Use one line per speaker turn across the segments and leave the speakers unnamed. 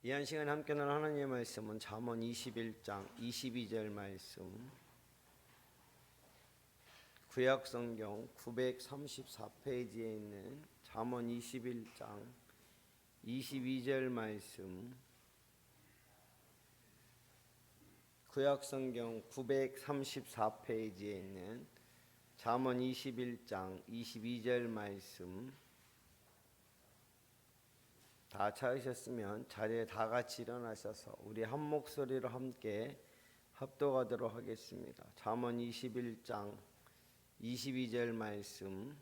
이 한 시간 함께 나눌 하나님의 말씀은 잠언 21장 22절 말씀, 구약성경 934페이지에 있는 잠언 21장 22절 말씀, 구약성경 934페이지에 있는 잠언 21장 22절 말씀 다 찾으셨으면 자리에 다 같이 일어나셔서 우리 한 목소리로 함께 합독하도록 하겠습니다. 잠언 21장 22절 말씀,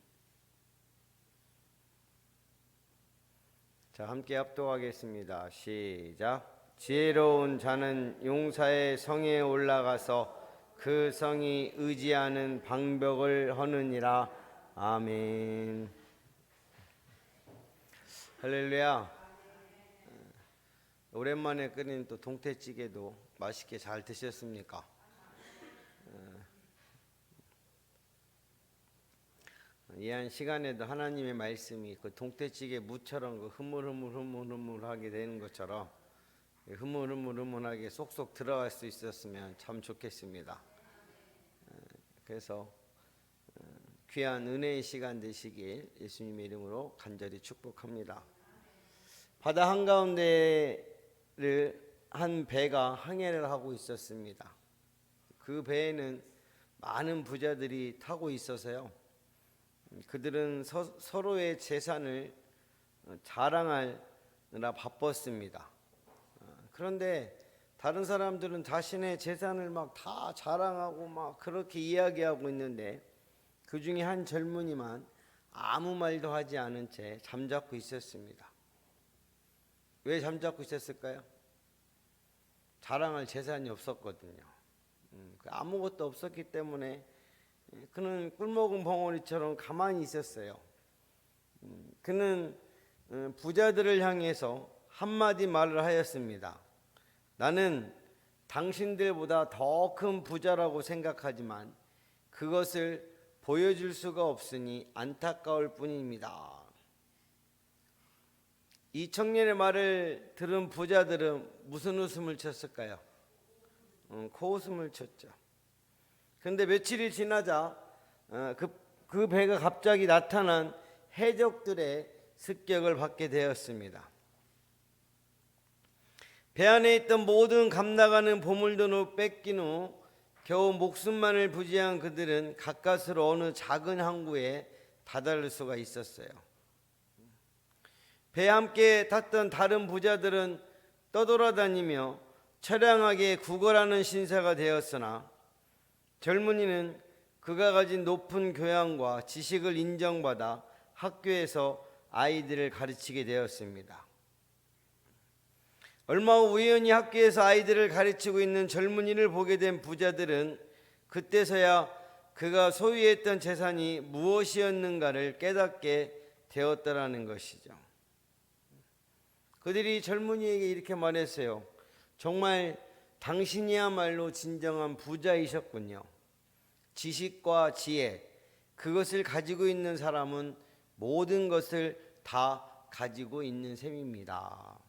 자 함께 합독하겠습니다. 시작. 지혜로운 자는 용사의 성에 올라가서 그 성이 의지하는 방벽을 허느니라. 아멘. 할렐루야. 오랜만에 끓인 또 동태찌개도 맛있게 잘 드셨습니까? 이 한 시간에도 하나님의 말씀이 그 동태찌개 무처럼 그 흐물흐물하게 되는 것처럼 흐물흐물하게 쏙쏙 들어갈 수 있었으면 참 좋겠습니다. 그래서 귀한 은혜의 시간 되시길 예수님의 이름으로 간절히 축복합니다. 바다 한가운데를 한 배가 항해를 하고 있었습니다. 그 배에는 많은 부자들이 타고 있어서요, 그들은 서로의 재산을 자랑하느라 바빴습니다. 그런데 다른 사람들은 자신의 재산을 막 다 자랑하고 막 그렇게 이야기하고 있는데, 그 중에 한 젊은이만 아무 말도 하지 않은 채 잠자코 있었습니다. 왜 잠자코 있었을까요? 자랑할 재산이 없었거든요. 아무것도 없었기 때문에 그는 꿀먹은 벙어리처럼 가만히 있었어요. 그는 부자들을 향해서 한마디 말을 하였습니다. 나는 당신들보다 더 큰 부자라고 생각하지만 그것을 보여줄 수가 없으니 안타까울 뿐입니다. 이 청년의 말을 들은 부자들은 무슨 웃음을 쳤을까요? 코웃음을 쳤죠. 그런데 며칠이 지나자 그 배가 갑자기 나타난 해적들의 습격을 받게 되었습니다. 배 안에 있던 모든 값나가는 보물들을 뺏긴 후 겨우 목숨만을 부지한 그들은 가까스로 어느 작은 항구에 다다를 수가 있었어요. 배에 함께 탔던 다른 부자들은 떠돌아다니며 처량하게 구걸하는 신세가 되었으나, 젊은이는 그가 가진 높은 교양과 지식을 인정받아 학교에서 아이들을 가르치게 되었습니다. 얼마 후 우연히 학교에서 아이들을 가르치고 있는 젊은이를 보게 된 부자들은 그때서야 그가 소유했던 재산이 무엇이었는가를 깨닫게 되었다라는 것이죠. 그들이 젊은이에게 이렇게 말했어요. 정말 당신이야말로 진정한 부자이셨군요. 지식과 지혜, 그것을 가지고 있는 사람은 모든 것을 다 가지고 있는 셈입니다.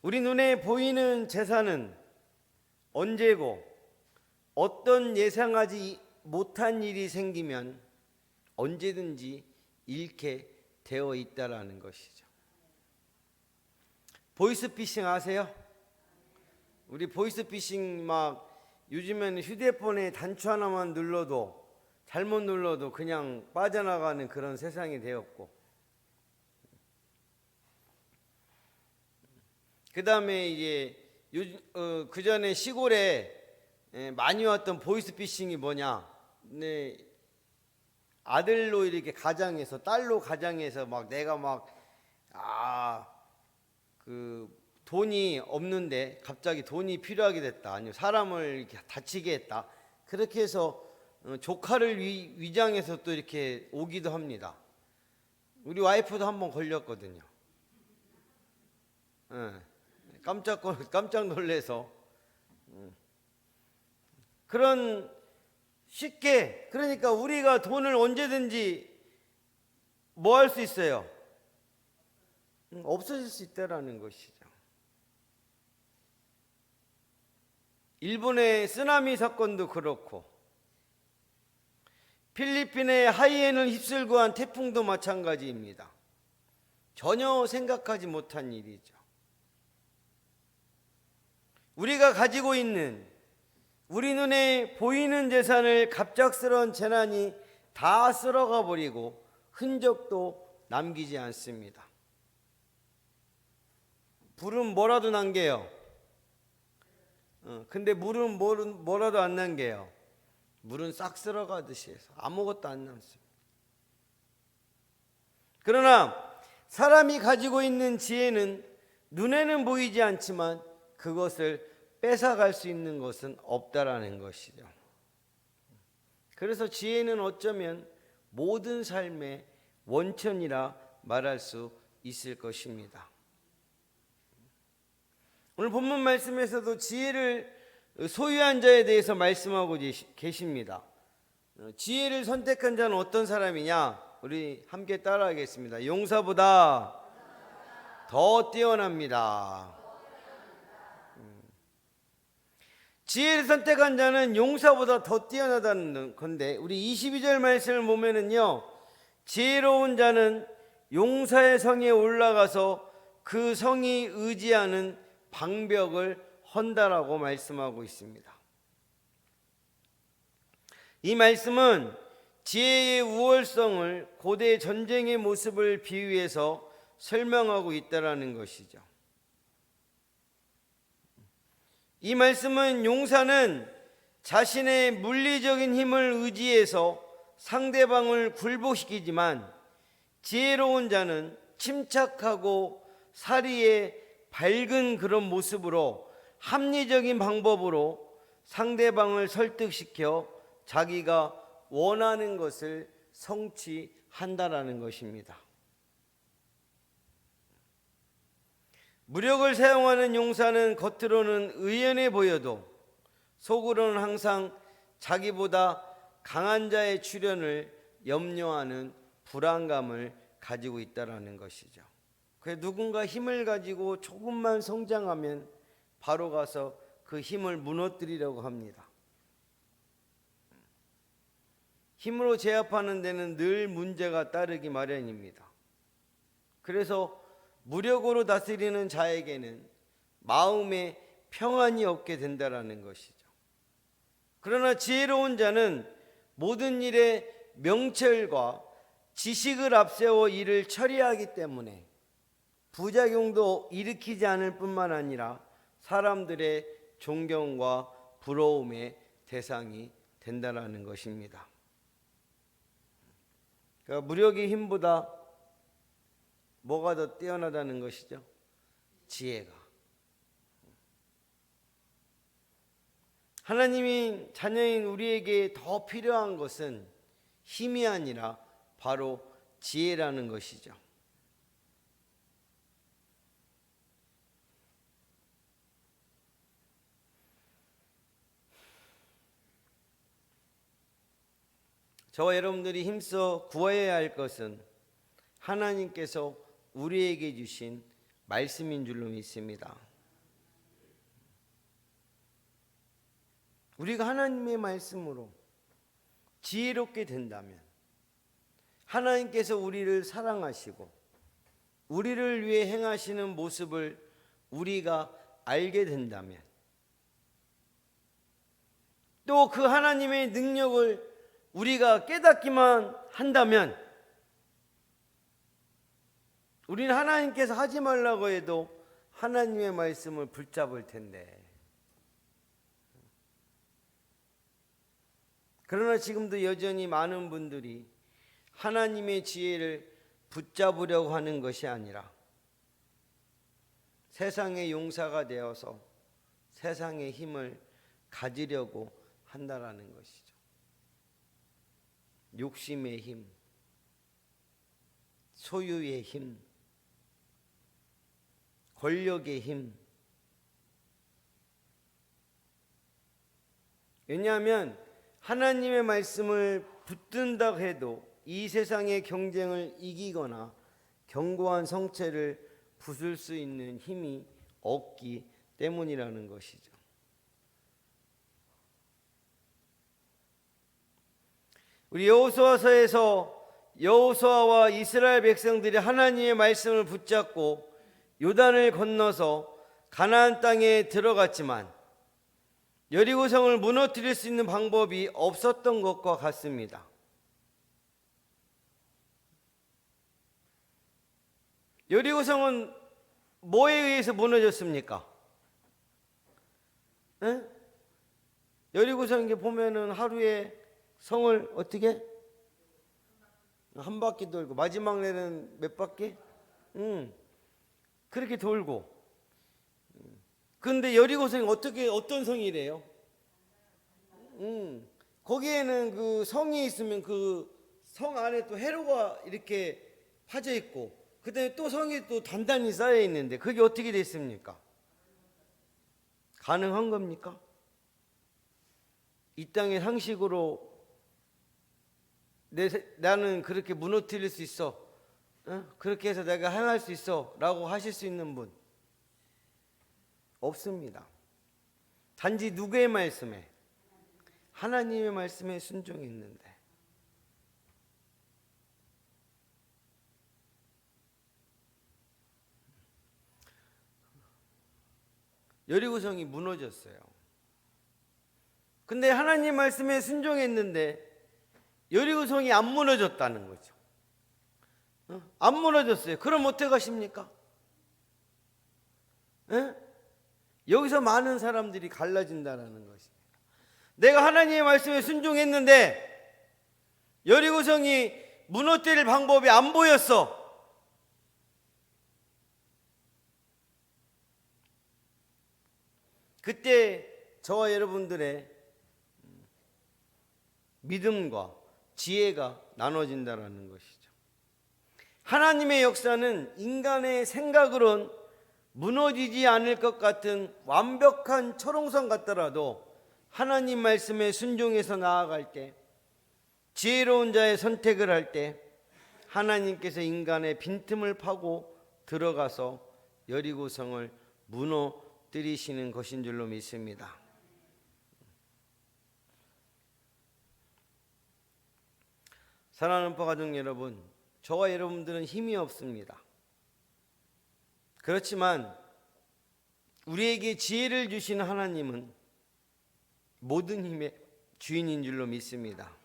우리 눈에 보이는 재산은 언제고 어떤 예상하지 못한 일이 생기면 언제든지 잃게 되어 있다라는 것이죠. 보이스피싱 아세요? 우리 보이스피싱 막 요즘에는 휴대폰에 단추 하나만 눌러도, 잘못 눌러도 그냥 빠져나가는 그런 세상이 되었고, 그 다음에 이제 그 전에 시골에 많이 왔던 보이스피싱이 뭐냐, 아들로 이렇게 가장해서, 딸로 가장해서 막 내가 막 그 돈이 없는데 갑자기 돈이 필요하게 됐다, 아니면 사람을 이렇게 다치게 했다, 그렇게 해서 조카를 위장해서 또 이렇게 오기도 합니다. 우리 와이프도 한번 걸렸거든요. 깜짝 놀래서. 그런 쉽게, 그러니까 우리가 돈을 언제든지 뭐 할 수 있어요? 없어질 수 있다라는 것이죠. 일본의 쓰나미 사건도 그렇고 필리핀의 하이엔을 휩쓸고 한 태풍도 마찬가지입니다. 전혀 생각하지 못한 일이죠. 우리가 가지고 있는 우리 눈에 보이는 재산을 갑작스러운 재난이 다 쓸어가 버리고 흔적도 남기지 않습니다. 불은 뭐라도 남겨요. 근데 물은 뭐라도 안 남겨요. 물은 싹 쓸어가듯이 해서 아무것도 안 남습니다. 그러나 사람이 가지고 있는 지혜는 눈에는 보이지 않지만 그것을 뺏어갈 수 있는 것은 없다라는 것이죠. 그래서 지혜는 어쩌면 모든 삶의 원천이라 말할 수 있을 것입니다. 오늘 본문 말씀에서도 지혜를 소유한 자에 대해서 말씀하고 계십니다. 지혜를 선택한 자는 어떤 사람이냐? 우리 함께 따라하겠습니다. 용사보다 더 뛰어납니다. 지혜를 선택한 자는 용사보다 더 뛰어나다는 건데, 우리 22절 말씀을 보면은요, 지혜로운 자는 용사의 성에 올라가서 그 성이 의지하는 방벽을 헌다라고 말씀하고 있습니다. 이 말씀은 지혜의 우월성을 고대 전쟁의 모습을 비유해서 설명하고 있다라는 것이죠. 이 말씀은 용사는 자신의 물리적인 힘을 의지해서 상대방을 굴복시키지만 지혜로운 자는 침착하고 사리의 밝은 그런 모습으로 합리적인 방법으로 상대방을 설득시켜 자기가 원하는 것을 성취한다라는 것입니다. 무력을 사용하는 용사는 겉으로는 의연해 보여도 속으로는 항상 자기보다 강한 자의 출현을 염려하는 불안감을 가지고 있다라는 것이죠. 그래서 누군가 힘을 가지고 조금만 성장하면 바로 가서 그 힘을 무너뜨리려고 합니다. 힘으로 제압하는 데는 늘 문제가 따르기 마련입니다. 그래서 무력으로 다스리는 자에게는 마음에 평안이 없게 된다라는 것이죠. 그러나 지혜로운 자는 모든 일에 명철과 지식을 앞세워 일을 처리하기 때문에 부작용도 일으키지 않을 뿐만 아니라 사람들의 존경과 부러움의 대상이 된다라는 것입니다. 그러니까 무력의 힘보다 뭐가 더 뛰어나다는 것이죠? 지혜가. 하나님이 자녀인 우리에게 더 필요한 것은 힘이 아니라 바로 지혜라는 것이죠. 저와 여러분들이 힘써 구해야 할 것은 하나님께서 우리에게 주신 말씀인 줄로 믿습니다. 우리가 하나님의 말씀으로 지혜롭게 된다면 하나님께서 우리를 사랑하시고 우리를 위해 행하시는 모습을 우리가 알게 된다면 또 그 하나님의 능력을 우리가 깨닫기만 한다면 우리는 하나님께서 하지 말라고 해도 하나님의 말씀을 붙잡을 텐데, 그러나 지금도 여전히 많은 분들이 하나님의 지혜를 붙잡으려고 하는 것이 아니라 세상의 용사가 되어서 세상의 힘을 가지려고 한다라는 것이죠. 욕심의 힘, 소유의 힘, 권력의 힘. 왜냐하면 하나님의 말씀을 붙든다고 해도 이 세상의 경쟁을 이기거나 견고한 성체를 부술 수 있는 힘이 없기 때문이라는 것이죠. 우리 여호수아서에서 여호수아와 이스라엘 백성들이 하나님의 말씀을 붙잡고 요단을 건너서 가나안 땅에 들어갔지만 여리고성을 무너뜨릴 수 있는 방법이 없었던 것과 같습니다. 여리고성은 뭐에 의해서 무너졌습니까? 에? 여리고성 이게 보면은 하루에 성을 어떻게 한 바퀴 돌고 마지막 날에는 몇 바퀴? 그렇게 돌고. 근데 여리고성이 어떤 성이래요? 거기에는 그 성이 있으면 그 성 안에 또 회로가 이렇게 파져 있고, 그다음에 또 성이 또 단단히 쌓여 있는데 그게 어떻게 됐습니까? 가능한 겁니까? 이 땅의 상식으로 나는 그렇게 무너뜨릴 수 있어, 그렇게 해서 내가 행할 수 있어 라고 하실 수 있는 분 없습니다. 단지 누구의 말씀에? 하나님의 말씀에 순종했는데. 여리고성이 무너졌어요. 근데 하나님 말씀에 순종했는데 여리고성이 안 무너졌다는 거죠. 안 무너졌어요. 그럼 어떻게 하십니까? 여기서 많은 사람들이 갈라진다는 것입니다. 내가 하나님의 말씀에 순종했는데 여리고성이 무너뜨릴 방법이 안 보였어. 그때 저와 여러분들의 믿음과 지혜가 나눠진다는 것이죠. 하나님의 역사는 인간의 생각으론 무너지지 않을 것 같은 완벽한 철옹성 같더라도 하나님 말씀에 순종해서 나아갈 때, 지혜로운 자의 선택을 할 때 하나님께서 인간의 빈틈을 파고 들어가서 여리고성을 무너뜨리시는 것인 줄로 믿습니다. 사랑하는 가족 여러분, 저와 여러분들은 힘이 없습니다. 그렇지만 우리에게 지혜를 주시는 하나님은 모든 힘의 주인인 줄로 믿습니다.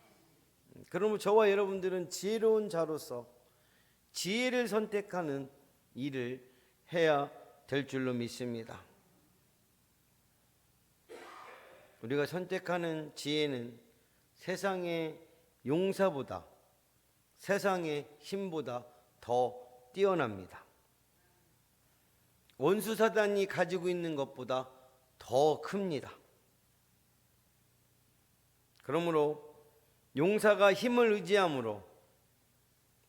그러므로 저와 여러분들은 지혜로운 자로서 지혜를 선택하는 일을 해야 될 줄로 믿습니다. 우리가 선택하는 지혜는 세상의 용사보다, 세상의 힘보다 더 뛰어납니다. 원수 사단이 가지고 있는 것보다 더 큽니다. 그러므로 용사가 힘을 의지함으로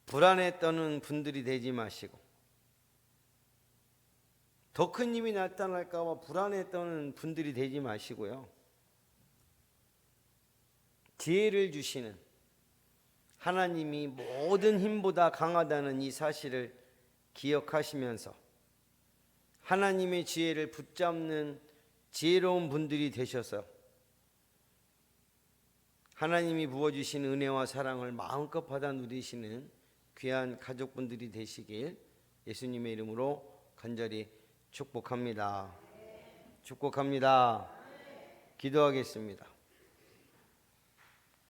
불안에 떠는 분들이 되지 마시고, 더 큰 힘이 나타날까 봐 불안에 떠는 분들이 되지 마시고요. 지혜를 주시는 하나님이 모든 힘보다 강하다는 이 사실을 기억하시면서 하나님의 지혜를 붙잡는 지혜로운 분들이 되셔서 하나님이 부어주신 은혜와 사랑을 마음껏 받아 누리시는 귀한 가족분들이 되시길 예수님의 이름으로 간절히 축복합니다. 축복합니다. 기도하겠습니다.